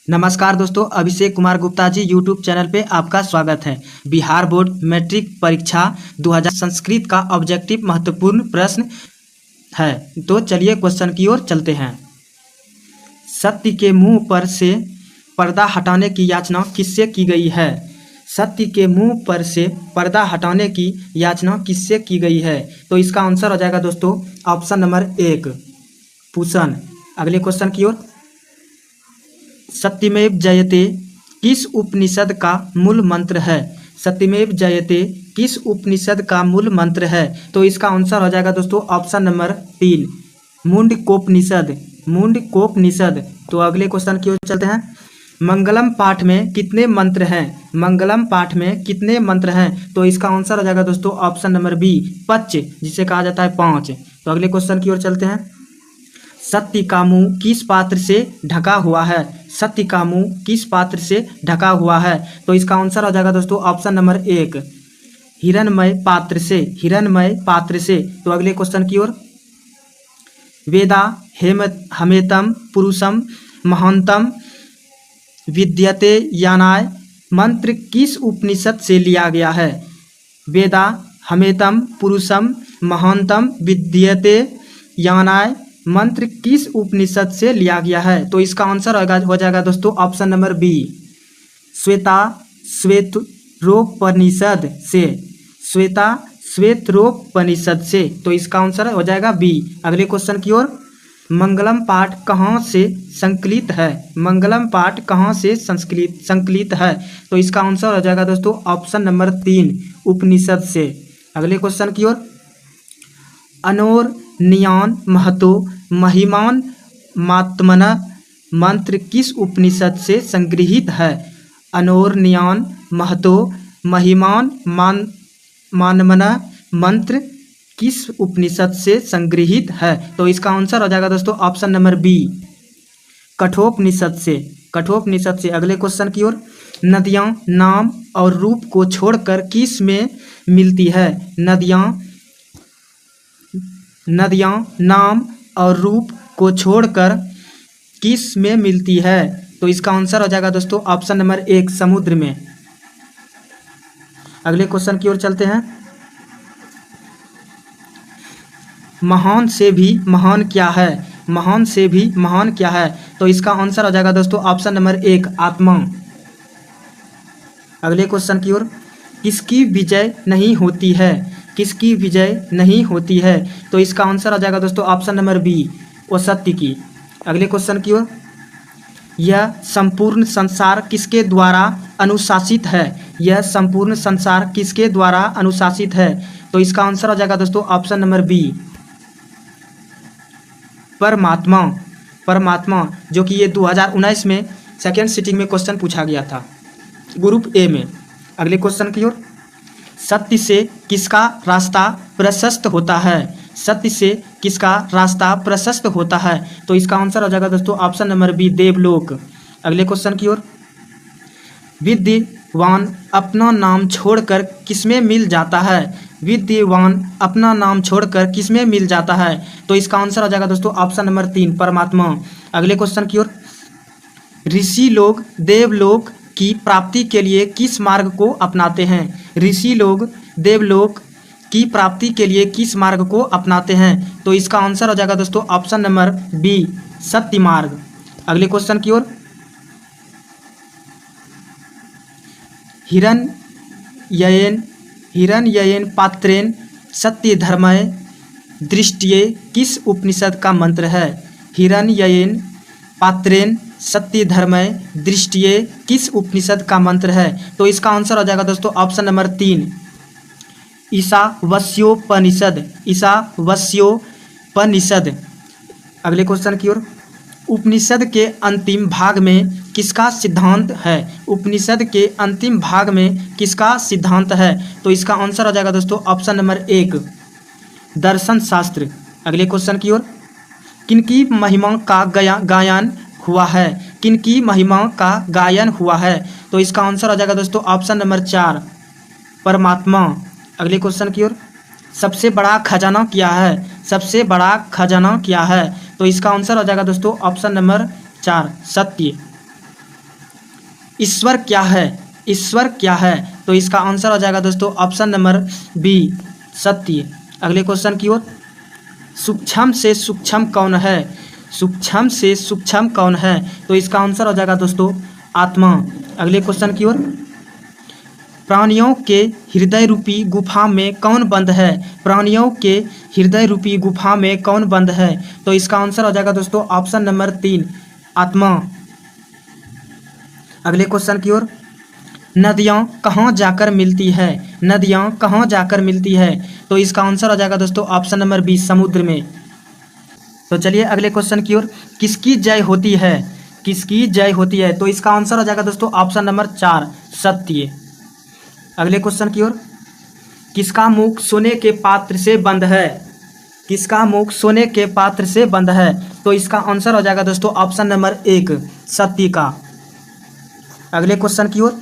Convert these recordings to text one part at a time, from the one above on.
नमस्कार दोस्तों, Abhishek Kumar Gupta ji YouTube channel पे आपका स्वागत है। बिहार बोर्ड मैट्रिक परीक्षा 2000 संस्कृत का ऑब्जेक्टिव महत्वपूर्ण प्रश्न है। तो चलिए क्वेश्चन की ओर चलते हैं। सत्य के मुंह पर से पर्दा हटाने की याचना किससे की गई है? सत्य के मुंह पर से पर्दा हटाने की याचना किससे की गई है? तो इसका आंसर हो जाएगा दोस्तों ऑप्शन नंबर 1 पूषण। अगले क्वेश्चन की ओर। सत्यमेव जयते किस उपनिषद का मूल मंत्र है? सत्यमेव जयते किस उपनिषद का मूल मंत्र है? तो इसका आंसर हो जाएगा दोस्तों ऑप्शन नंबर 3 मुंडकोपनिषद। मुंडकोपनिषद। तो अगले क्वेश्चन की ओर चलते हैं। मंगलम पाठ में कितने मंत्र हैं? मंगलम पाठ में कितने मंत्र हैं? तो इसका आंसर हो जाएगा दोस्तों ऑप्शन नंबर बी 5, जिसे कहा जाता है 5। तो अगले क्वेश्चन की ओर चलते हैं। सत्य का मुंह किस पात्र से ढका हुआ है? सत्य का मुंह किस पात्र से ढका हुआ है? तो इसका आंसर हो जाएगा दोस्तों ऑप्शन नंबर 1 हिरणमय पात्र से। हिरणमय पात्र से। तो अगले क्वेश्चन की ओर। वेदा हमेतम पुरुषम महानतम विद्यते यानाय मंत्र किस उपनिषद से लिया गया है? वेदा हमेतम पुरुषम महानतम विद्यते यानाय मंत्र किस उपनिषद से लिया गया है? तो इसका आंसर हो जाएगा दोस्तों ऑप्शन नंबर बी श्वेतरोपनिषद से। श्वेतरोपनिषद से। तो इसका आंसर हो जाएगा बी। अगले क्वेश्चन की ओर। मंगलम पाठ कहाँ से संकलित है? मंगलम पाठ कहाँ से संकलित है? तो इसका आंसर हो जाएगा दोस्तों ऑप्शन नंबर 3 उपनिषद से। अगले क्वेश्चन की ओर। अनोरनियान महतो महिमान मात्मन मंत्र किस उपनिषद से संगृहीत है? अनोरनियान महतो महिमान मानमन मंत्र किस उपनिषद से संगृहीत है? तो इसका आंसर हो जाएगा दोस्तों ऑप्शन नंबर बी कठोपनिषद से। कठोपनिषद से। अगले क्वेश्चन की ओर। नदियाँ नाम और रूप को छोड़कर किस में मिलती है? नदियाँ नाम और रूप को छोड़कर किस में मिलती है? तो इसका आंसर हो जाएगा दोस्तों ऑप्शन नंबर 1 समुद्र में। अगले क्वेश्चन की ओर चलते हैं। महान से भी महान क्या है? महान से भी महान क्या है? तो इसका आंसर हो जाएगा दोस्तों ऑप्शन नंबर 1 आत्मा। अगले क्वेश्चन की ओर। किसकी विजय नहीं होती है? किसकी विजय नहीं होती है? तो इसका आंसर हो जाएगा दोस्तों ऑप्शन नंबर बी असत्य की। अगले क्वेश्चन की ओर। यह संपूर्ण संसार किसके द्वारा अनुशासित है? यह संपूर्ण संसार किसके द्वारा अनुशासित है? तो इसका आंसर हो जाएगा दोस्तों ऑप्शन नंबर बी परमात्मा। परमात्मा, जो कि ये 2019 में सेकेंड सिटिंग में क्वेश्चन पूछा गया था ग्रुप ए में। अगले क्वेश्चन की ओर। सत्य से किसका रास्ता प्रशस्त होता है? सत्य से किसका रास्ता प्रशस्त होता है? तो इसका आंसर हो जाएगा दोस्तों ऑप्शन नंबर बी देवलोक। अगले क्वेश्चन की ओर। विद्वान अपना नाम छोड़कर किसमें मिल जाता है? विद्वान अपना नाम छोड़कर किसमें मिल जाता है? तो इसका आंसर हो जाएगा दोस्तों ऑप्शन नंबर 3 परमात्मा। अगले क्वेश्चन की ओर। ऋषि लोग देवलोक की प्राप्ति के लिए किस मार्ग को अपनाते हैं? ऋषि लोग देवलोक की प्राप्ति के लिए किस मार्ग को अपनाते हैं? तो इसका आंसर हो जाएगा दोस्तों ऑप्शन नंबर बी सत्य मार्ग। अगले क्वेश्चन की ओर। हिरण्ययन पात्रेण सत्य धर्मय दृष्टिये किस उपनिषद का मंत्र है? हिरण्ययन पात्रेण सत्य धर्मय दृष्टिये किस उपनिषद का मंत्र है? तो इसका आंसर हो जाएगा दोस्तों ऑप्शन नंबर 3 ईशावास्योपनिषद। ईशावास्योपनिषद। अगले क्वेश्चन की ओर। उपनिषद के अंतिम भाग में किसका सिद्धांत है? उपनिषद के अंतिम भाग में किसका सिद्धांत है? तो इसका आंसर हो जाएगा दोस्तों ऑप्शन नंबर 1 दर्शन शास्त्र। अगले क्वेश्चन की ओर। किनकी महिमा का गायन हुआ है? किनकी महिमा का गायन हुआ है? तो इसका आंसर हो जाएगा दोस्तों ऑप्शन नंबर 4 परमात्मा। अगले क्वेश्चन की ओर। सबसे बड़ा खजाना क्या है? सबसे बड़ा खजाना क्या है? तो इसका आंसर हो जाएगा दोस्तों ऑप्शन नंबर 4 सत्य। ईश्वर क्या है? ईश्वर क्या है? तो इसका आंसर हो जाएगा दोस्तों ऑप्शन नंबर बी, सत्य। अगले क्वेश्चन की ओर, सूक्ष्म से सूक्ष्म कौन है? सूक्ष्म से सूक्ष्म कौन है? तो इसका आंसर हो जाएगा दोस्तों आत्मा। अगले क्वेश्चन की ओर, प्राणियों के हृदय रूपी गुफा में कौन बंद है? प्राणियों के हृदय रूपी गुफा में कौन बंद है? तो इसका आंसर हो जाएगा दोस्तों ऑप्शन नंबर 3, आत्मा। अगले क्वेश्चन की ओर, नदियाँ कहाँ जाकर मिलती है? नदियाँ कहाँ जाकर मिलती है? तो इसका आंसर हो जाएगा दोस्तों ऑप्शन नंबर बी, समुद्र में। तो चलिए अगले क्वेश्चन की ओर, किसकी जय होती है? किसकी जय होती है? तो इसका आंसर हो जाएगा दोस्तों ऑप्शन नंबर 4, सत्य। अगले क्वेश्चन की ओर, किसका मुख सोने के पात्र से बंद है? किसका मुख सोने के पात्र से बंद है? तो इसका आंसर हो जाएगा दोस्तों ऑप्शन नंबर 1, सत्य का। अगले क्वेश्चन की ओर,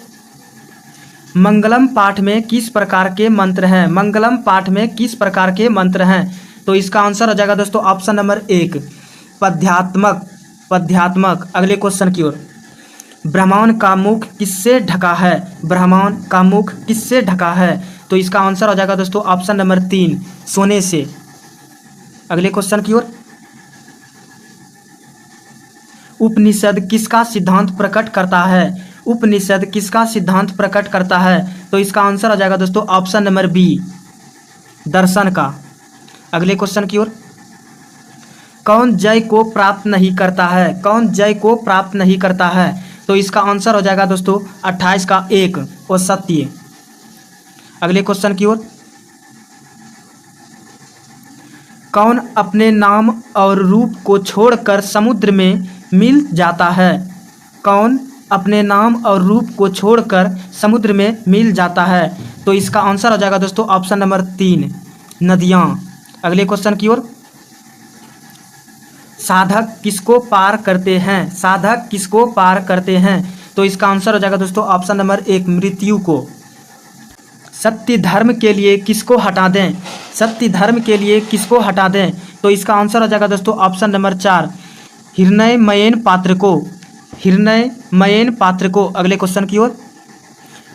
मंगलम पाठ में किस प्रकार के मंत्र हैं? मंगलम पाठ में किस प्रकार के मंत्र हैं? तो इसका आंसर हो जाएगा दोस्तों ऑप्शन नंबर 1, पद्यात्मक। पद्यात्मक। अगले क्वेश्चन की ओर, ब्रह्मांड का मुख किससे ढका है? ब्रह्मांड का मुख किससे ढका है? तो इसका आंसर हो जाएगा दोस्तों ऑप्शन नंबर 3, सोने से। अगले क्वेश्चन की ओर, उपनिषद किसका सिद्धांत प्रकट करता है? उपनिषद किसका सिद्धांत प्रकट करता है? तो इसका आंसर हो जाएगा दोस्तों ऑप्शन नंबर बी, दर्शन का। अगले क्वेश्चन की ओर, कौन जय को प्राप्त नहीं करता है? कौन जय को प्राप्त नहीं करता है? तो इसका आंसर हो जाएगा दोस्तों 28 का 1 और सत्य। अगले क्वेश्चन की ओर, कौन अपने नाम और रूप को छोड़कर समुद्र में मिल जाता है? कौन अपने नाम और रूप को छोड़कर समुद्र में मिल जाता है? तो इसका आंसर हो जाएगा दोस्तों ऑप्शन नंबर 3, नदियाँ। अगले क्वेश्चन की ओर, साधक किसको पार करते हैं? साधक किसको पार करते हैं? तो इसका आंसर हो जाएगा दोस्तों ऑप्शन नंबर 1, मृत्यु को। सत्य धर्म के लिए किसको हटा दें? सत्य धर्म के लिए किसको हटा दें? तो इसका आंसर हो जाएगा दोस्तों ऑप्शन नंबर 4, हिरण्मयेन पात्र को। हिरण्मयेन पात्र को। अगले क्वेश्चन की ओर,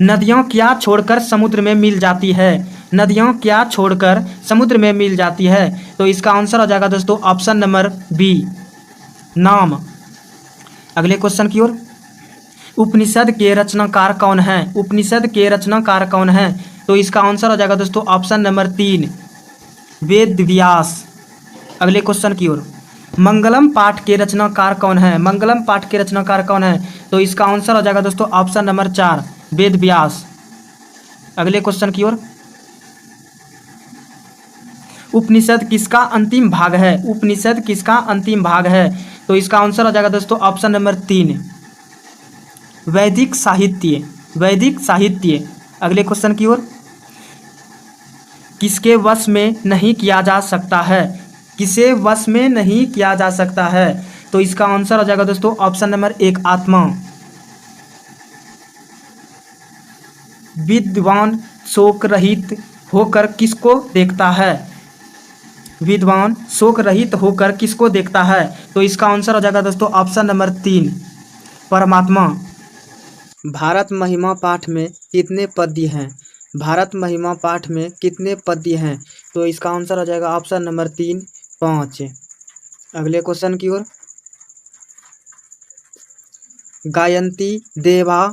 नदियाँ क्या छोड़कर समुद्र में मिल जाती है? नदियाँ क्या छोड़कर समुद्र में मिल जाती है? तो इसका आंसर हो जाएगा दोस्तों ऑप्शन नंबर बी, नाम। अगले क्वेश्चन की ओर, उपनिषद के रचनाकार कौन है? उपनिषद के रचनाकार कौन है? तो इसका आंसर हो जाएगा दोस्तों ऑप्शन नंबर 3, वेद व्यास। अगले क्वेश्चन की ओर, मंगलम पाठ के रचनाकार कौन है? मंगलम पाठ के रचनाकार कौन है? तो इसका आंसर हो जाएगा दोस्तों ऑप्शन नंबर 4, वेद व्यास। अगले क्वेश्चन की ओर, उपनिषद किसका अंतिम भाग है? उपनिषद किसका अंतिम भाग है? तो इसका आंसर हो जाएगा दोस्तों ऑप्शन नंबर 3, वैदिक साहित्य। वैदिक साहित्य। अगले क्वेश्चन की ओर, किसके वश में नहीं किया जा सकता है? किसे वश में नहीं किया जा सकता है? तो इसका आंसर हो जाएगा दोस्तों ऑप्शन नंबर 1, आत्मा। विद्वान शोक रहित होकर किसको देखता है? विद्वान शोक रहित होकर किसको देखता है? तो इसका आंसर हो जाएगा दोस्तों ऑप्शन नंबर 3, परमात्मा। भारत महिमा पाठ में कितने पद्य हैं? भारत महिमा पाठ में कितने पद्य हैं? तो इसका आंसर हो जाएगा ऑप्शन नंबर 3, 5। अगले क्वेश्चन की ओर, गायन्ति देवा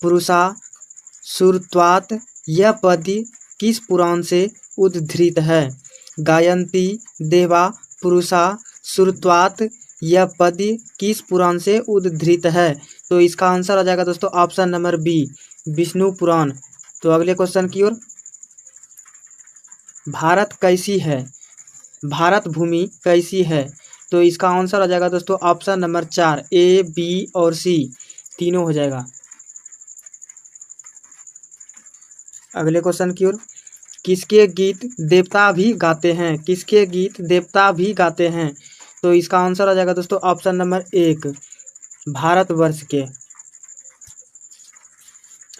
पुरुषा सुरत्वात् यह पद्य किस पुराण से उद्धृत है? गायन्ति देवा पुरुषा सुरत्वात् यह पद्य किस पुराण से उद्धृत है? तो इसका आंसर हो जाएगा दोस्तों ऑप्शन नंबर बी, विष्णु पुराण। तो अगले क्वेश्चन की ओर, भारत कैसी है? भारत भूमि कैसी है? तो इसका आंसर हो जाएगा दोस्तों ऑप्शन नंबर 4, ए, बी और सी तीनों हो जाएगा। अगले क्वेश्चन की ओर, किसके गीत देवता भी गाते हैं? किसके गीत देवता भी गाते हैं? तो इसका आंसर हो जाएगा दोस्तों ऑप्शन नंबर 1, भारतवर्ष के।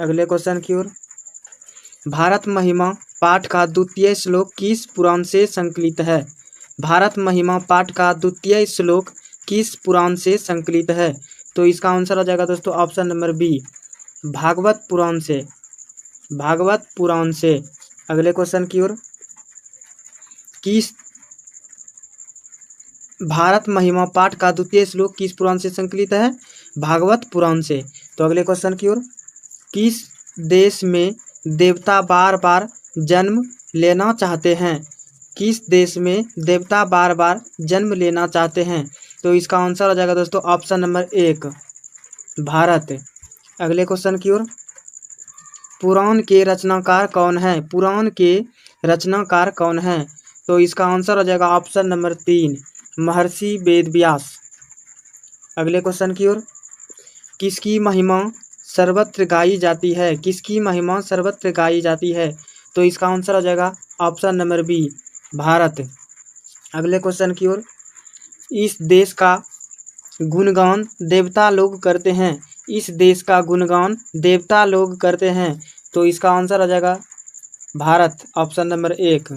अगले क्वेश्चन की ओर, भारत महिमा पाठ का द्वितीय श्लोक किस पुराण से संकलित है? भारत महिमा पाठ का द्वितीय श्लोक किस पुराण से संकलित है? तो इसका आंसर हो जाएगा दोस्तों ऑप्शन नंबर बी, भागवत पुराण से, भागवत पुराण से। अगले क्वेश्चन की ओर, किस भारत महिमा पाठ का द्वितीय श्लोक किस पुराण से संकलित है? भागवत पुराण से। तो अगले क्वेश्चन की ओर, किस देश में देवता बार बार जन्म लेना चाहते हैं? किस देश में देवता बार बार जन्म लेना चाहते हैं? तो इसका आंसर हो जाएगा दोस्तों ऑप्शन नंबर 1, भारत। अगले क्वेश्चन की ओर, पुराण के रचनाकार कौन है? पुराण के रचनाकार कौन है? तो इसका आंसर हो जाएगा ऑप्शन नंबर 3, महर्षि वेदव्यास। अगले क्वेश्चन की ओर, किसकी महिमा सर्वत्र गाई जाती है? किसकी महिमा सर्वत्र गाई जाती है? तो इसका आंसर हो जाएगा ऑप्शन नंबर बी, भारत। अगले क्वेश्चन की ओर, इस देश का गुणगान देवता लोग करते हैं। इस देश का गुणगान देवता लोग करते हैं। तो इसका आंसर हो जाएगा भारत, ऑप्शन नंबर 1।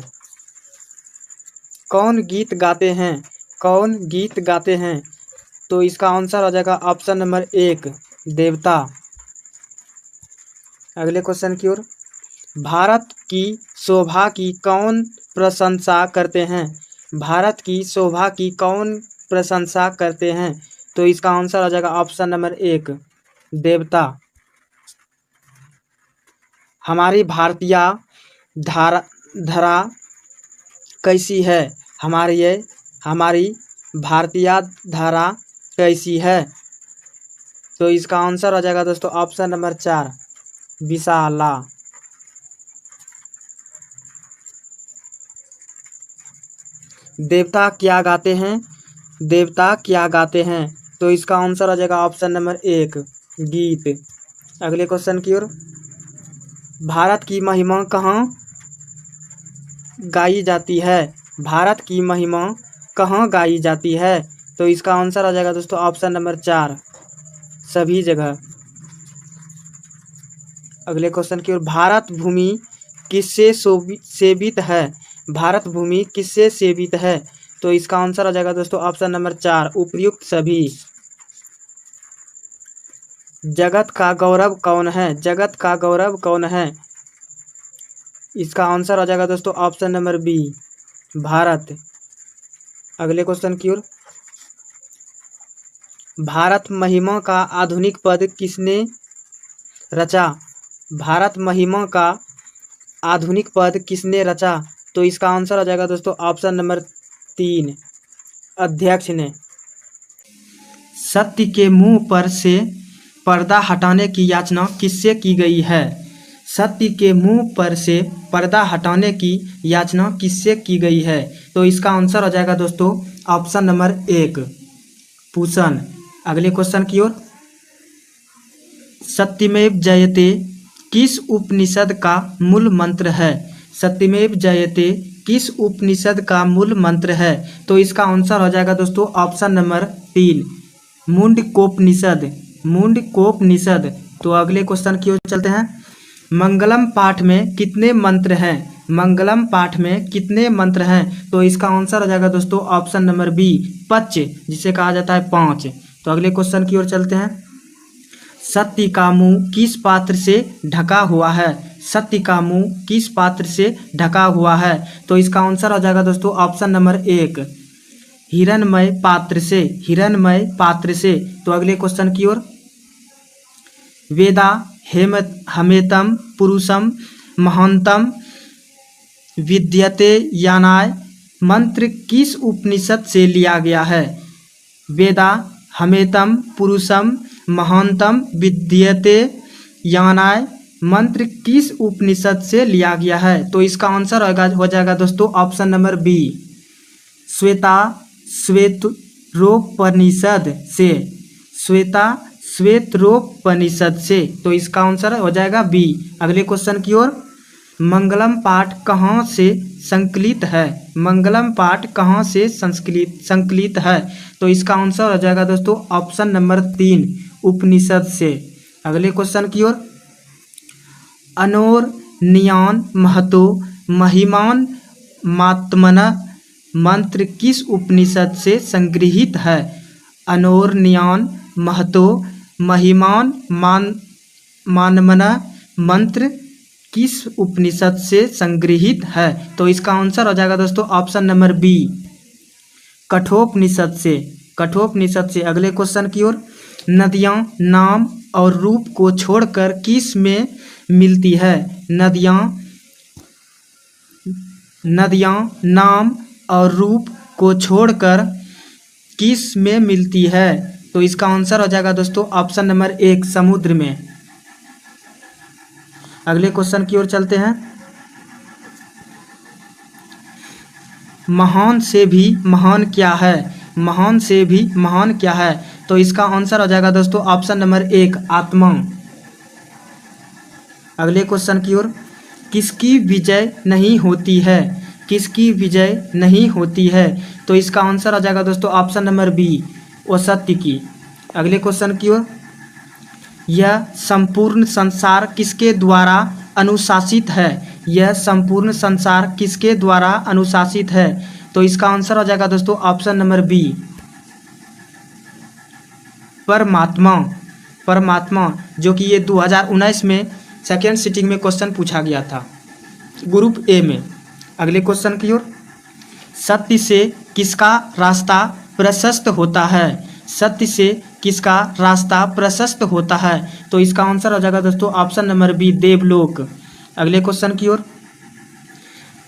कौन गीत गाते हैं? कौन गीत गाते हैं? तो इसका आंसर हो जाएगा ऑप्शन नंबर 1, देवता। अगले क्वेश्चन की ओर, भारत की शोभा की कौन प्रशंसा करते हैं? भारत की शोभा की कौन प्रशंसा करते हैं? तो इसका आंसर हो जाएगा ऑप्शन नंबर 1, देवता। हमारी भारतीय धरा कैसी है? हमारी भारतीय धारा कैसी है? तो इसका आंसर हो जाएगा दोस्तों ऑप्शन नंबर 4, विशाला। देवता क्या गाते हैं? देवता क्या गाते हैं? तो इसका आंसर हो जाएगा ऑप्शन नंबर 1, गीत। अगले क्वेश्चन की ओर, भारत की महिमा कहाँ गाई जाती है? भारत की महिमा कहाँ गाई जाती है? तो इसका आंसर आ जाएगा दोस्तों ऑप्शन नंबर 4, सभी जगह। अगले क्वेश्चन की ओर, भारत भूमि किससे सेवित है? भारत भूमि किससे सेवित है? तो इसका आंसर आ जाएगा दोस्तों ऑप्शन नंबर 4, उपर्युक्त सभी। जगत का गौरव कौन है? जगत का गौरव कौन है? इसका आंसर आ जाएगा दोस्तों ऑप्शन नंबर बी, भारत। अगले क्वेश्चन की ओर, भारत महिमा का आधुनिक पद किसने रचा? भारत महिमा का आधुनिक पद किसने रचा? तो इसका आंसर आ जाएगा दोस्तों ऑप्शन नंबर 3, अध्यक्ष ने। सत्य के मुंह पर से पर्दा हटाने की याचना किससे की गई है? सत्य के मुंह पर से पर्दा हटाने की याचना किससे की गई है? तो इसका आंसर हो जाएगा दोस्तों ऑप्शन नंबर 1, पूषण। अगले क्वेश्चन की ओर, सत्यमेव जयते किस उपनिषद का मूल मंत्र है? सत्यमेव जयते किस उपनिषद का मूल मंत्र है? तो इसका आंसर हो जाएगा दोस्तों ऑप्शन नंबर 3, मुंडकोपनिषद। मुंडकोपनिषद। तो अगले क्वेश्चन की ओर चलते हैं। मंगलम पाठ में कितने मंत्र हैं? मंगलम पाठ में कितने मंत्र हैं? तो इसका आंसर हो जाएगा दोस्तों ऑप्शन नंबर बी, 5, जिसे कहा जाता है 5। तो अगले क्वेश्चन की ओर चलते हैं। सत्य का मुंह किस पात्र से ढका हुआ है? सत्य का मुंह किस पात्र से ढका हुआ है? तो इसका आंसर हो जाएगा दोस्तों ऑप्शन नंबर 1, हिरणमय पात्र से। हिरणमय पात्र से। तो अगले क्वेश्चन की ओर, वेदा हमेतम पुरुषम महानतम विद्यते यानाय मंत्र किस उपनिषद से लिया गया है? वेदा हमेतम पुरुषम महानतम विद्यते यानाय मंत्र किस उपनिषद से लिया गया है? तो इसका आंसर हो जाएगा दोस्तों ऑप्शन नंबर बी, श्वेतरोपनिषद से। श्वेतरोपनिषद से। तो इसका आंसर हो जाएगा बी। अगले क्वेश्चन की ओर, मंगलम पाठ कहाँ से संकलित है? मंगलम पाठ कहाँ से संकलित है? तो इसका आंसर हो जाएगा दोस्तों ऑप्शन नंबर 3, उपनिषद से। अगले क्वेश्चन की ओर, अनोरनियान महतो महिमान मात्मन मंत्र किस उपनिषद से संगृहीत है? अनोरनियान महतो महिमान मानमना मंत्र किस उपनिषद से संग्रहित है? तो इसका आंसर हो जाएगा दोस्तों ऑप्शन नंबर बी, कठोपनिषद से। कठोपनिषद से। अगले क्वेश्चन की ओर, नदियाँ नाम और रूप को छोड़कर किस में मिलती है? नदियाँ नाम और रूप को छोड़कर किस में मिलती है? तो इसका आंसर हो जाएगा दोस्तों ऑप्शन नंबर एक, समुद्र में। अगले क्वेश्चन की ओर चलते हैं। महान से भी महान क्या है? महान से भी महान क्या है? तो इसका आंसर हो जाएगा दोस्तों ऑप्शन नंबर एक, आत्मा। अगले क्वेश्चन की ओर, किसकी विजय नहीं होती है? किसकी विजय नहीं होती है? तो इसका आंसर हो जाएगा दोस्तों ऑप्शन नंबर बी, असत्य की। अगले क्वेश्चन की ओर, यह संपूर्ण संसार किसके द्वारा अनुशासित है? यह संपूर्ण संसार किसके द्वारा अनुशासित है? तो इसका आंसर हो जाएगा दोस्तों ऑप्शन नंबर बी, परमात्मा। परमात्मा, जो कि ये 2019 में सेकेंड सिटिंग में क्वेश्चन पूछा गया था ग्रुप ए में। अगले क्वेश्चन की ओर, सत्य से किसका रास्ता प्रशस्त होता है? सत्य से किसका रास्ता प्रशस्त होता है? तो इसका आंसर हो जाएगा दोस्तों ऑप्शन नंबर बी, देवलोक। अगले क्वेश्चन की ओर,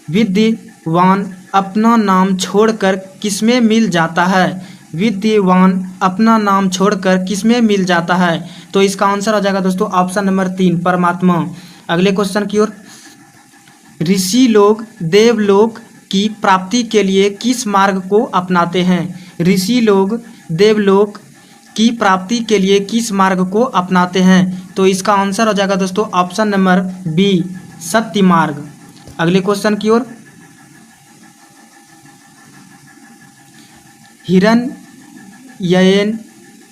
विद्वान अपना नाम छोड़कर किसमें मिल जाता है? विद्वान अपना नाम छोड़कर किसमें मिल जाता है? तो इसका आंसर हो जाएगा दोस्तों ऑप्शन नंबर 3, परमात्मा। अगले क्वेश्चन की ओर, ऋषि लोग देवलोक की प्राप्ति के लिए किस मार्ग को अपनाते हैं? ऋषि लोग देवलोक की प्राप्ति के लिए किस मार्ग को अपनाते हैं? तो इसका आंसर हो जाएगा दोस्तों ऑप्शन नंबर बी, सत्य मार्ग। अगले क्वेश्चन की ओर,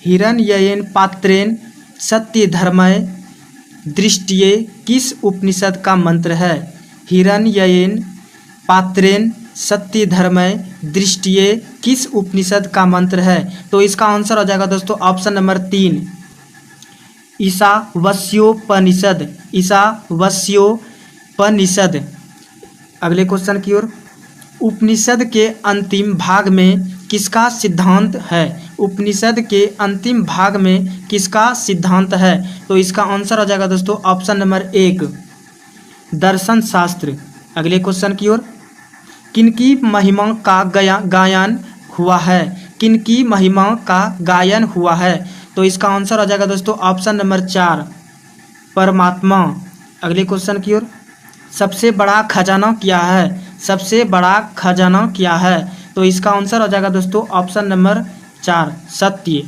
हिरण्ययन पात्रेण सत्य धर्मय दृष्टिये किस उपनिषद का मंत्र है? हिरण्ययन पात्रेण सत्य धर्मय दृष्टिये किस उपनिषद का मंत्र है? तो इसका आंसर हो जाएगा दोस्तों ऑप्शन नंबर 3, ईशावास्योपनिषद। ईशावास्योपनिषद। अगले क्वेश्चन की ओर, उपनिषद के अंतिम भाग में किसका सिद्धांत है? उपनिषद के अंतिम भाग में किसका सिद्धांत है? तो इसका आंसर हो जाएगा दोस्तों ऑप्शन नंबर 1, दर्शन शास्त्र। अगले क्वेश्चन की ओर, किनकी महिमा का गायन हुआ है? किनकी महिमा का गायन हुआ है? तो इसका आंसर हो जाएगा दोस्तों ऑप्शन नंबर 4, परमात्मा। अगले क्वेश्चन की ओर, सबसे बड़ा खजाना क्या है? सबसे बड़ा खजाना क्या है? तो इसका आंसर हो जाएगा दोस्तों ऑप्शन नंबर 4, सत्य।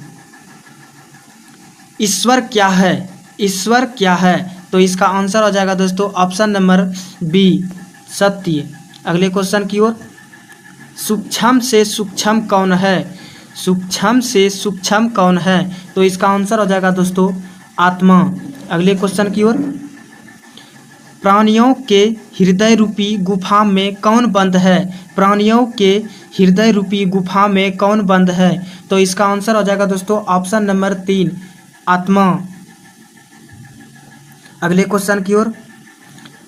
ईश्वर क्या है? ईश्वर क्या है? तो इसका आंसर हो जाएगा दोस्तों ऑप्शन नंबर बी, सत्य। अगले क्वेश्चन की ओर, सूक्ष्म से सूक्ष्म कौन है? सूक्ष्म से सूक्ष्म कौन है? तो इसका आंसर हो जाएगा दोस्तों आत्मा। अगले क्वेश्चन की ओर, प्राणियों के हृदय रूपी गुफा में कौन बंद है? प्राणियों के हृदय रूपी गुफा में कौन बंद है? तो इसका आंसर हो जाएगा दोस्तों ऑप्शन नंबर 3, आत्मा। अगले क्वेश्चन की ओर,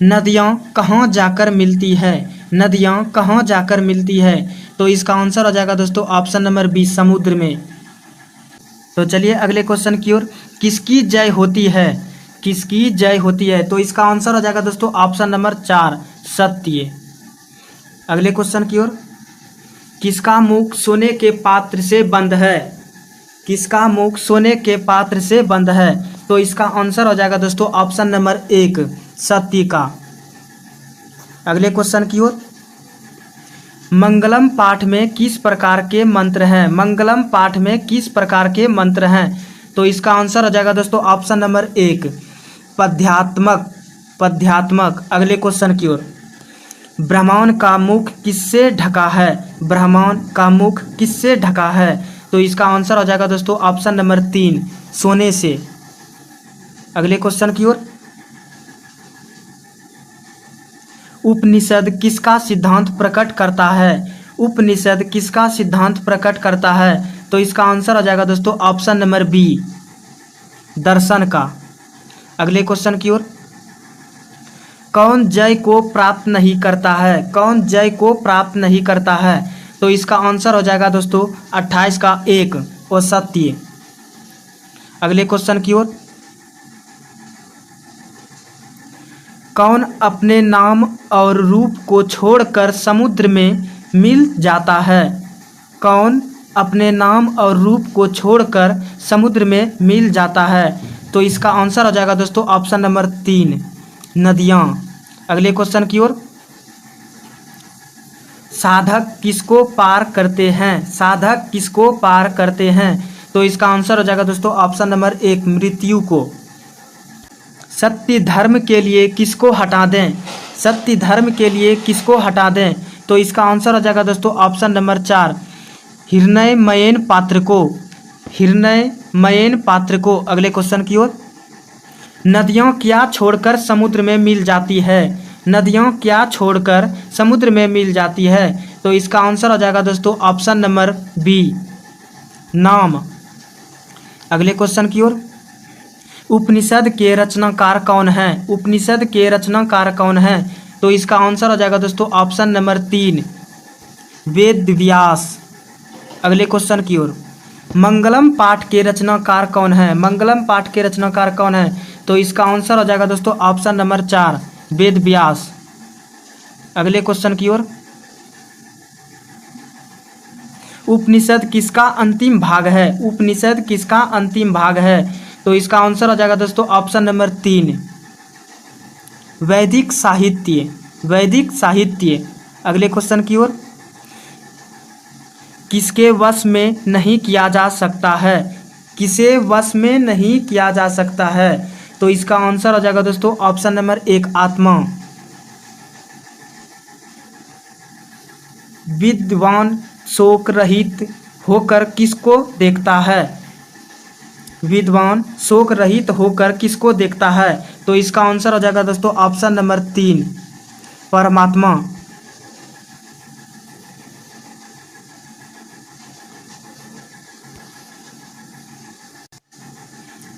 नदियाँ कहाँ जाकर मिलती है? नदियाँ कहाँ जाकर मिलती है? तो इसका आंसर हो जाएगा दोस्तों ऑप्शन नंबर बी, समुद्र में। तो चलिए अगले क्वेश्चन की ओर, किसकी जय होती है? किसकी जय होती है? तो इसका आंसर हो जाएगा दोस्तों ऑप्शन नंबर 4, सत्य। अगले क्वेश्चन की ओर, किसका मुख सोने के पात्र से बंद है? किसका मुख सोने के पात्र से बंद है? तो इसका आंसर हो जाएगा दोस्तों ऑप्शन नंबर 1, सत्य का। अगले क्वेश्चन की ओर, मंगलम पाठ में किस प्रकार के मंत्र हैं? मंगलम पाठ में किस प्रकार के मंत्र हैं? तो इसका आंसर हो जाएगा दोस्तों ऑप्शन नंबर 1, पद्यात्मक। पद्यात्मक। अगले क्वेश्चन की ओर, ब्रह्मांड का मुख किससे ढका है? ब्रह्मांड का मुख किससे ढका है? तो इसका आंसर हो जाएगा दोस्तों ऑप्शन नंबर 3, सोने से। अगले क्वेश्चन की ओर, उपनिषद किसका सिद्धांत प्रकट करता है? उपनिषद किसका सिद्धांत प्रकट करता है? तो इसका आंसर हो जाएगा दोस्तों ऑप्शन नंबर बी, दर्शन का। अगले क्वेश्चन की ओर। कौन जय को प्राप्त नहीं करता है? कौन जय को प्राप्त नहीं करता है? तो इसका आंसर हो जाएगा दोस्तों 28 का 1 और सत्य। अगले क्वेश्चन की ओर। कौन अपने नाम और रूप को छोड़कर समुद्र में मिल जाता है? कौन अपने नाम और रूप को छोड़कर समुद्र में मिल जाता है? तो इसका आंसर हो जाएगा दोस्तों ऑप्शन नंबर 3 नदियाँ। अगले क्वेश्चन की ओर। साधक किसको पार करते हैं? साधक किसको पार करते हैं? तो इसका आंसर हो जाएगा दोस्तों ऑप्शन नंबर 1 मृत्यु को। सत्य धर्म के लिए किसको हटा दें? सत्य धर्म के लिए किसको हटा दें? तो इसका आंसर हो जाएगा दोस्तों ऑप्शन नंबर 4 हिरण्मयेन पात्र को। हिरण्मयेन पात्र को। अगले क्वेश्चन की ओर। नदियाँ क्या छोड़कर समुद्र में मिल जाती है? नदियाँ क्या छोड़कर समुद्र में मिल जाती है? तो इसका आंसर हो जाएगा दोस्तों ऑप्शन नंबर बी नाम। अगले क्वेश्चन की ओर। उपनिषद के रचनाकार कौन है? उपनिषद के रचनाकार कौन है? तो इसका आंसर हो जाएगा दोस्तों ऑप्शन नंबर 3 वेद व्यास। अगले क्वेश्चन की ओर। मंगलम पाठ के रचनाकार कौन है? मंगलम पाठ के रचनाकार कौन है? तो इसका आंसर हो जाएगा दोस्तों ऑप्शन नंबर 4 वेद व्यास। अगले क्वेश्चन की ओर। उपनिषद किसका अंतिम भाग है? उपनिषद किसका अंतिम भाग है? तो इसका आंसर हो जाएगा दोस्तों ऑप्शन नंबर 3 वैदिक साहित्य। वैदिक साहित्य। अगले क्वेश्चन की ओर। किसके वश में नहीं किया जा सकता है? किसे वश में नहीं किया जा सकता है? तो इसका आंसर हो जाएगा दोस्तों ऑप्शन नंबर 1 आत्मा। विद्वान शोक रहित होकर किसको देखता है? विद्वान शोक रहित होकर किसको देखता है? तो इसका आंसर हो जाएगा दोस्तों ऑप्शन नंबर 3 परमात्मा।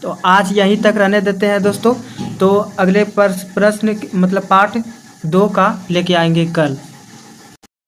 तो आज यहीं तक रहने देते हैं दोस्तों। तो अगले प्रश्न मतलब पार्ट 2 का लेके आएंगे कल।